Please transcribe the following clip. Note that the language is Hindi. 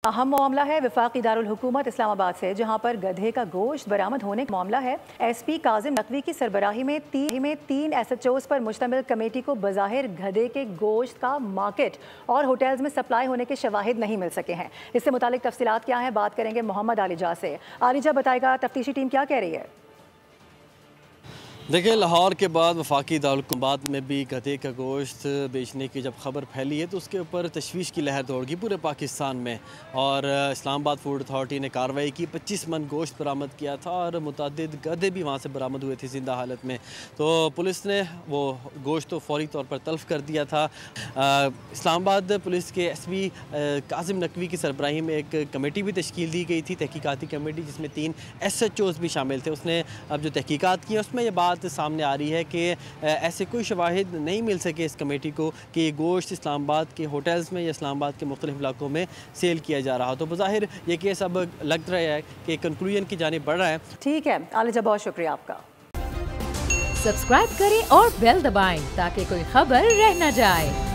अहम मामला है वफाकी दारुल हुकूमत इस्लामाबाद से, जहां पर गधे का गोश्त बरामद होने का मामला है। एसपी काजिम नकवी की सरबराही में तीन SHOs पर मुश्तमिल कमेटी को बज़ाहिर गधे के गोश्त का मार्केट और होटल्स में सप्लाई होने के शवाहिद नहीं मिल सके हैं। इससे मुतालिक तफसीलात क्या हैं, बात करेंगे मोहम्मद आलिजा से। आलिजा बताएगा तफ्तीशी टीम क्या कह रही है। देखिए, लाहौर के बाद वफाकी दारुल हुकूमत में भी गधे का गोश्त बेचने की जब खबर फैली है तो उसके ऊपर तशवीश की लहर दौड़ गई पूरे पाकिस्तान में। और इस्लामाबाद फूड अथॉरिटी ने कार्रवाई की, 25 मन गोश्त बरामद किया था और मुतअद्दिद गधे भी वहाँ से बरामद हुए थे ज़िंदा हालत में। तो पुलिस ने वो गोश्त तो फौरी तौर पर तल्फ़ कर दिया था। इस्लामाबाद पुलिस के एसपी काजिम नकवी की सरबराही में एक कमेटी भी तश्कील दी गई थी, तहकीकाती कमेटी, जिसमें 3 SHOs भी शामिल थे। उसने अब जो तहकीकात की उसमें ये बात सामने आ रही है कि ऐसे कोई शवाहिद नहीं मिल सके इस कमेटी को कि ये गोश्त इस्लामाबाद के होटल्स में या इस्लामाबाद के मुख्तलिफ इलाकों में सेल किया जा रहा हो। तो बज़ाहिर ये केस अब लग रहा है कि कंक्लूजन की जानिब बढ़ रहा है। ठीक है आलिजा, बहुत शुक्रिया आपका। सब्सक्राइब करें और बेल दबाएं ताकि कोई खबर रह न जाए।